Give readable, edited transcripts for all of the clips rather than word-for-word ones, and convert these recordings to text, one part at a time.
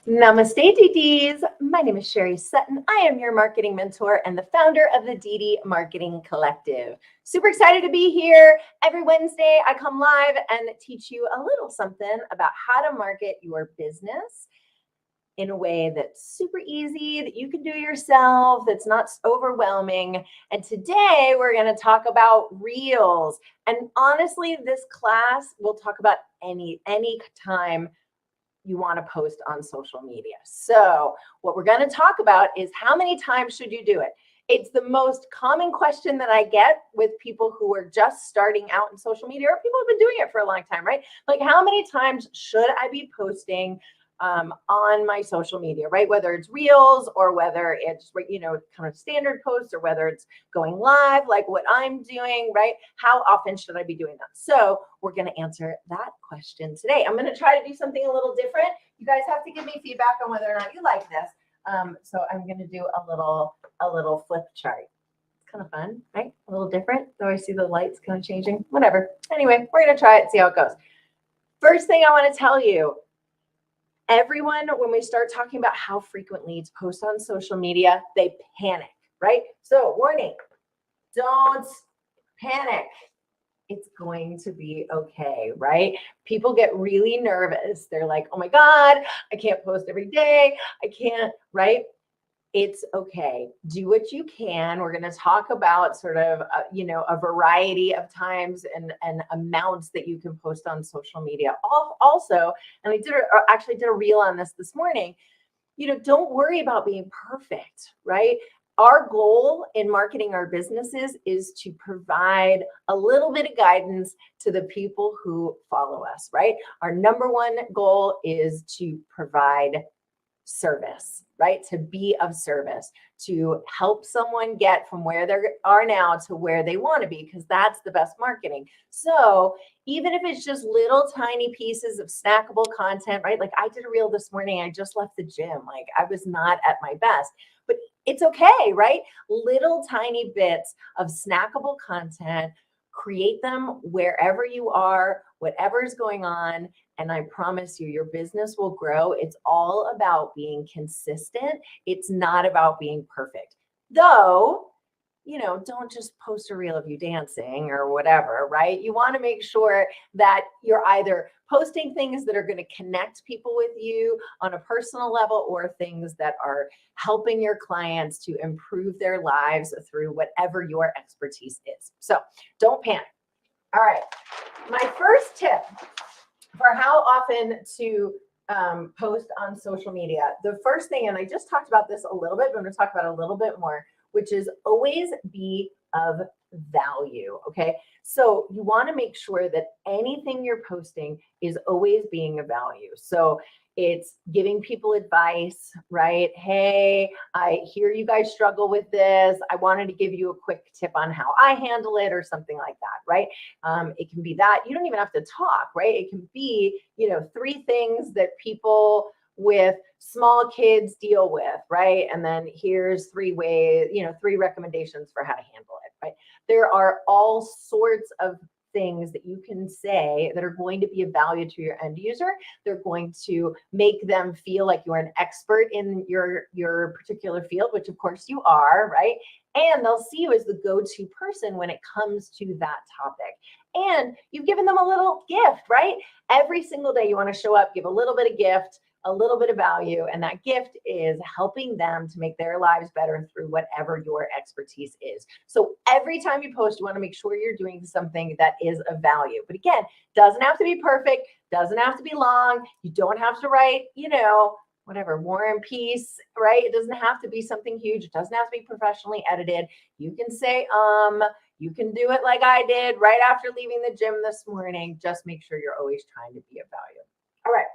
Namaste, DDs. My name is Sherry Sutton. I am your marketing mentor and the founder of the DD Marketing Collective. Super excited to be here. Every Wednesday, I come live and teach you a little something about how to market your business in a way that's super easy, that you can do yourself, that's not overwhelming. And today we're going to talk about reels. And honestly, this class will talk about any time you want to post on social media. So what we're going to talk about is how many times should you do it? It's the most common question that I get with people who are just starting out in social media, or people who've been doing it for a long time, right? Like, how many times should I be posting on my social media, right? Whether it's reels or whether it's, kind of standard posts, or whether it's going live, like what I'm doing, right? How often should I be doing that? So we're going to answer that question today. I'm going to try to do something a little different. You guys have to give me feedback on whether or not you like this. So I'm going to do a little flip chart. It's kind of fun, right? A little different. Though I see the lights kind of changing. Whatever. Anyway, we're going to try it, see how it goes. First thing I want to tell you, everyone, when we start talking about how frequently to post on social media, they panic, right? So warning, don't panic. It's going to be okay, right? People get really nervous. They're like, oh my God, I can't post every day. I can't, right? It's okay. Do what you can. We're going to talk about sort of, a variety of times and amounts that you can post on social media. Also, and I actually did a reel on this morning. Don't worry about being perfect, right? Our goal in marketing our businesses is to provide a little bit of guidance to the people who follow us, right? Our number one goal is to provide service, right? To be of service, to help someone get from where they are now to where they want to be, because that's the best marketing. So even if it's just little tiny pieces of snackable content, right? Like I did a reel this morning, I just left the gym. Like I was not at my best, but it's okay, right? Little tiny bits of snackable content, create them wherever you are, whatever is going on. And I promise you, your business will grow. It's all about being consistent. It's not about being perfect. Though, don't just post a reel of you dancing or whatever, right? You want to make sure that you're either posting things that are going to connect people with you on a personal level, or things that are helping your clients to improve their lives through whatever your expertise is. So don't panic. All right. My first tip for how often to post on social media. The first thing, and I just talked about this a little bit, but I'm going to talk about it a little bit more, which is always be of value. Okay. So you want to make sure that anything you're posting is always being of value. So it's giving people advice, right? Hey, I hear you guys struggle with this. I wanted to give you a quick tip on how I handle it, or something like that, right? It can be that. You don't even have to talk, right? It can be, 3 things that people with small kids deal with, right? And then here's 3 ways, 3 recommendations for how to handle it, right? There are all sorts of things that you can say that are going to be of value to your end user. They're going to make them feel like you're an expert in your particular field, which of course you are, right? And they'll see you as the go-to person when it comes to that topic. And you've given them a little gift, right? Every single day you want to show up, give a little bit of gift, a little bit of value, and that gift is helping them to make their lives better through whatever your expertise is. So every time you post, you want to make sure you're doing something that is of value. But again, doesn't have to be perfect, doesn't have to be long. You don't have to write, whatever, War and Peace, right? It doesn't have to be something huge. It doesn't have to be professionally edited. You can say, you can do it like I did right after leaving the gym this morning. Just make sure you're always trying to be of value. All right.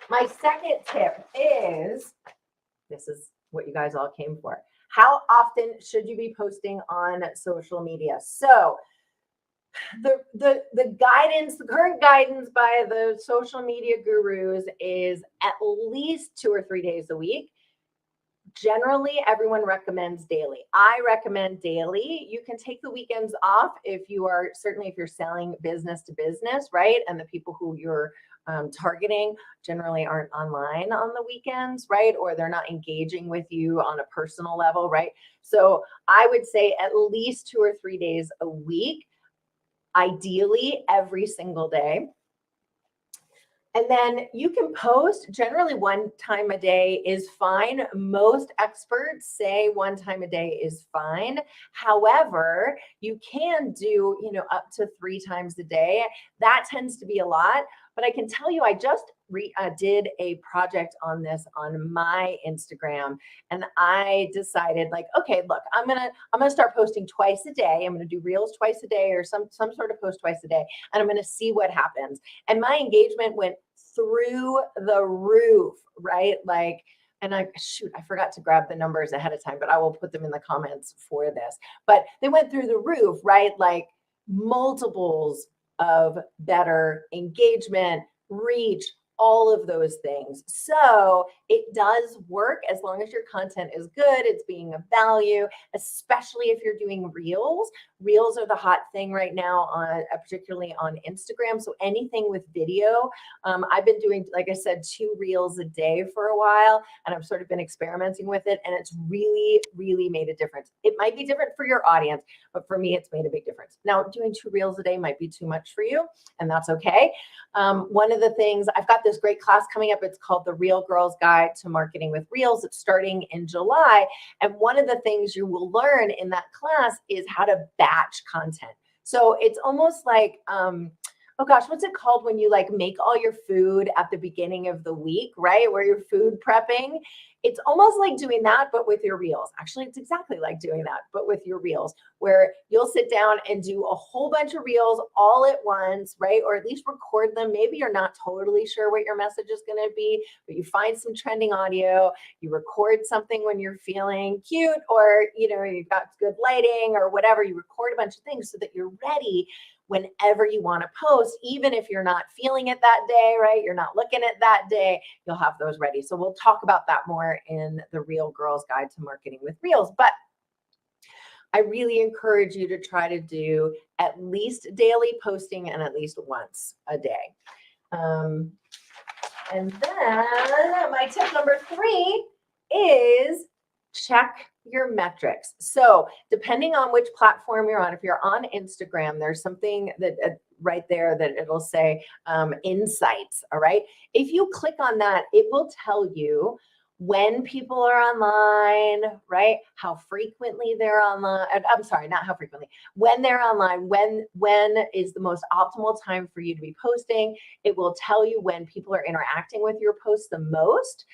My second tip is, this is what you guys all came for. How often should you be posting on social media? So the guidance, the current guidance by the social media gurus is at least 2 or 3 days a week. Generally, everyone recommends daily. I recommend daily. You can take the weekends off if you're selling business to business, right? And the people who you're targeting generally aren't online on the weekends, right? Or they're not engaging with you on a personal level, right? So I would say at least 2 or 3 days a week, ideally every single day. And then you can post, generally 1 time a day is fine. Most experts say 1 time a day is fine. However, you can do, up to 3 times a day. That tends to be a lot, but I can tell you, I just did a project on this on my Instagram, and I decided like, okay, look, I'm gonna start posting twice a day. I'm gonna do reels twice a day or some sort of post twice a day, and I'm gonna see what happens. And my engagement went through the roof, right? Like, and I forgot to grab the numbers ahead of time, but I will put them in the comments for this. But they went through the roof, right? Like multiples of better engagement, reach, all of those things. So it does work as long as your content is good, it's being of value, especially if you're doing reels. Reels are the hot thing right now, particularly on Instagram. So anything with video, I've been doing, like I said, 2 reels a day for a while, and I've sort of been experimenting with it, and it's really, really made a difference. It might be different for your audience, but for me, it's made a big difference. Now, doing 2 reels a day might be too much for you, and that's okay. One of the things, I've got this great class coming up. It's called the Real Girl's Guide to Marketing with Reels. It's starting in July. And one of the things you will learn in that class is how to batch content. So it's almost like, oh gosh, what's it called when you like make all your food at the beginning of the week, right? Where you're food prepping. It's almost like doing that, but with your reels. Actually, it's exactly like doing that, but with your reels, where you'll sit down and do a whole bunch of reels all at once, right? Or at least record them. Maybe you're not totally sure what your message is going to be, but you find some trending audio, you record something when you're feeling cute, or, you've got good lighting or whatever. You record a bunch of things so that you're ready whenever you want to post, even if you're not feeling it that day, right? You're not looking at that day, you'll have those ready. So we'll talk about that more in the Real Girl's Guide to Marketing with Reels. But I really encourage you to try to do at least daily posting and at least once a day. And then my tip number 3 is check your metrics. So depending on which platform you're on, if you're on Instagram, there's something that right there that it'll say insights. All right. If you click on that, it will tell you when people are online, right? How frequently they're online. I'm sorry, not how frequently. When they're online, when is the most optimal time for you to be posting? It will tell you when people are interacting with your posts the most.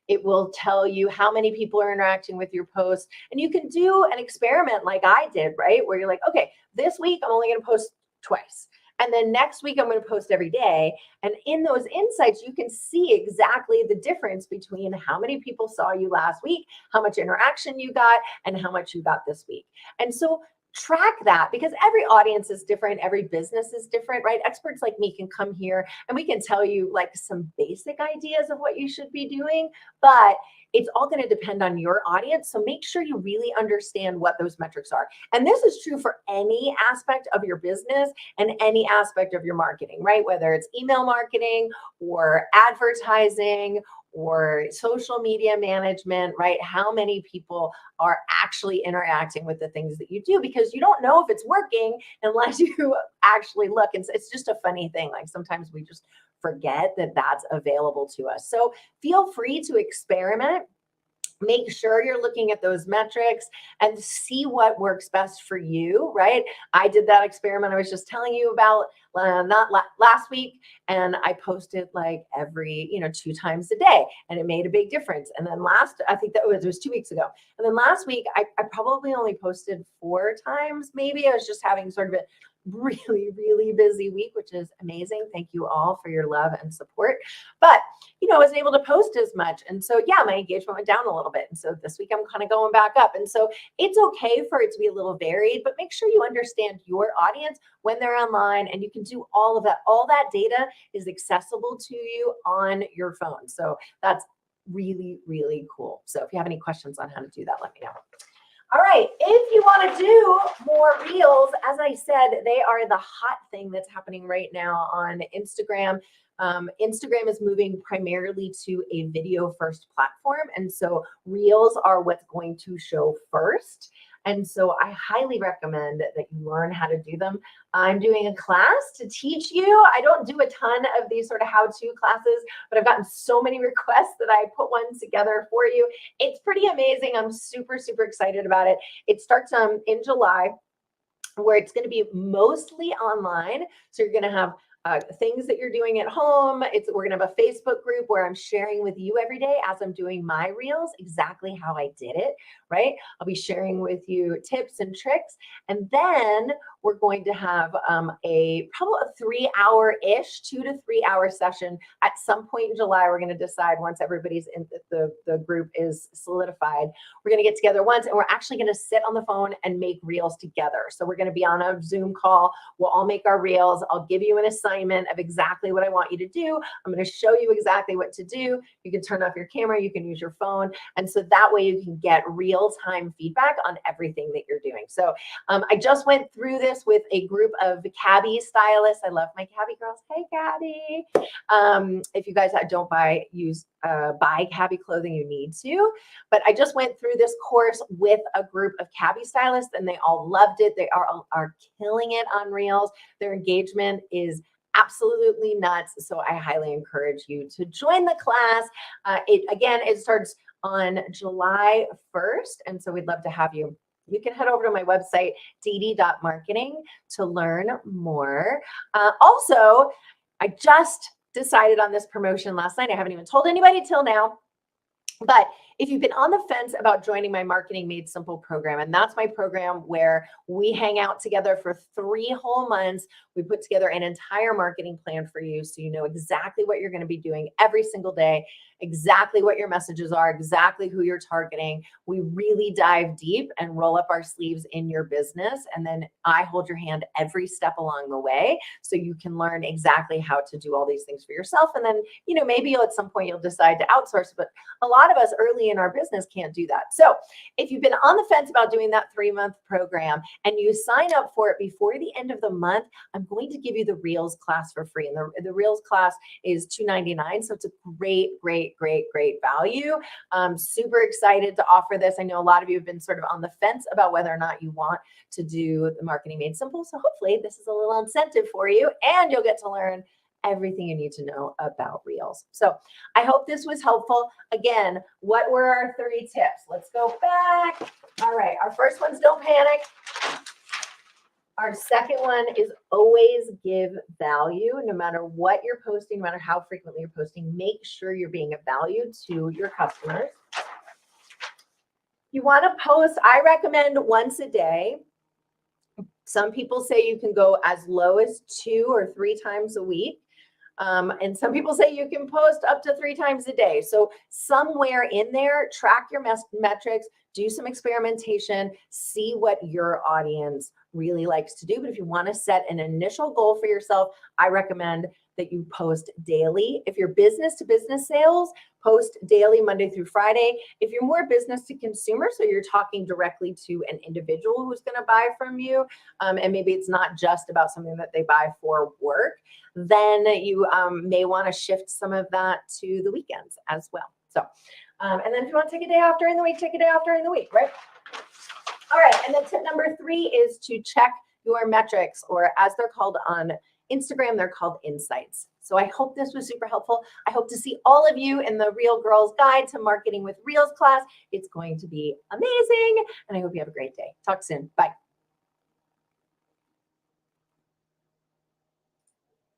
It will tell you how many people are interacting with your posts. And you can do an experiment like I did, right? Where you're like, okay, this week I'm only going to post twice. And then next week, I'm going to post every day. And in those insights, you can see exactly the difference between how many people saw you last week, how much interaction you got, and how much you got this week. And so track that, because every audience is different. Every business is different, right? Experts like me can come here and we can tell you like some basic ideas of what you should be doing, but it's all going to depend on your audience. So make sure you really understand what those metrics are. And this is true for any aspect of your business and any aspect of your marketing, right? Whether it's email marketing or advertising or social media management, right? How many people are actually interacting with the things that you do, because you don't know if it's working unless you actually look. And it's just a funny thing. Like sometimes we just forget that that's available to us. So feel free to experiment. Make sure you're looking at those metrics and see what works best for you, right? I did that experiment I was just telling you about last week, and I posted like every, 2 times a day, and it made a big difference. And then I think that it was 2 weeks ago. And then last week, I probably only posted 4 times, maybe. I was just having sort of a really, really busy week, which is amazing. Thank you all for your love and support. But, I wasn't able to post as much. And so, yeah, my engagement went down a little bit. And so this week I'm kind of going back up. And so it's okay for it to be a little varied, but make sure you understand your audience when they're online, and you can do all of that. All that data is accessible to you on your phone. So that's really, really cool. So if you have any questions on how to do that, let me know. All right, if you want to do more reels, as I said, they are the hot thing that's happening right now on Instagram. Instagram is moving primarily to a video first platform. And so reels are what's going to show first. And so I highly recommend that you learn how to do them. I'm doing a class to teach you. I don't do a ton of these sort of how-to classes, but I've gotten so many requests that I put one together for you. It's pretty amazing. I'm super, super excited about it. It starts in July, where it's going to be mostly online. So you're going to have things that you're doing at home. We're going to have a Facebook group where I'm sharing with you every day as I'm doing my reels, exactly how I did it, right? I'll be sharing with you tips and tricks. And then we're going to have probably a 3-hour-ish, 2 to 3 hour session at some point in July. We're going to decide once everybody's in the group is solidified. We're going to get together once, and we're actually going to sit on the phone and make reels together. So we're going to be on a Zoom call. We'll all make our reels. I'll give you an assignment of exactly what I want you to do. I'm going to show you exactly what to do. You can turn off your camera. You can use your phone. And so that way you can get real-time feedback on everything that you're doing. So I just went through this with a group of cabbie stylists. I love my cabbie girls. Hey, cabbie. If you guys don't buy cabbie clothing, you need to. But I just went through this course with a group of cabbie stylists, and they all loved it. They are killing it on Reels. Their engagement is absolutely nuts. So I highly encourage you to join the class. It starts on July 1st. And so we'd love to have you. You can head over to my website, dd.marketing, to learn more. Also, I just decided on this promotion last night. I haven't even told anybody till now. But if you've been on the fence about joining my Marketing Made Simple program, and that's my program where we hang out together for 3 whole months, we put together an entire marketing plan for you so you know exactly what you're going to be doing every single day, exactly what your messages are, exactly who you're targeting. We really dive deep and roll up our sleeves in your business. And then I hold your hand every step along the way so you can learn exactly how to do all these things for yourself. And then, maybe at some point you'll decide to outsource, but a lot of us early in our business can't do that. So if you've been on the fence about doing that 3-month program and you sign up for it before the end of the month, I'm going to give you the Reels class for free. And the Reels class is $2.99. So it's a great value. I'm super excited to offer this. I know a lot of you have been sort of on the fence about whether or not you want to do the Marketing Made Simple. So hopefully this is a little incentive for you, and you'll get to learn everything you need to know about Reels. So I hope this was helpful. Again, what were our 3 tips? Let's go back. All right, our first one's don't panic. Our second one is always give value. No matter what you're posting, no matter how frequently you're posting, make sure you're being of value to your customers. You want to post, I recommend once a day. Some people say you can go as low as 2 or 3 times a week. And some people say you can post up to 3 times a day. So somewhere in there, track your metrics, do some experimentation, see what your audience really likes to do. But if you want to set an initial goal for yourself, I recommend that you post daily. If you're business to business sales, post daily, Monday through Friday. If you're more business to consumer, so you're talking directly to an individual who's going to buy from you, and maybe it's not just about something that they buy for work, then you may want to shift some of that to the weekends as well. So, and then if you want to take a day off during the week, take a day off during the week, right? All right, and then tip number 3 is to check your metrics, or as they're called on Instagram, they're called insights. So I hope this was super helpful. I hope to see all of you in the Real Girls Guide to Marketing with Reels class. It's going to be amazing, and I hope you have a great day. Talk soon. Bye.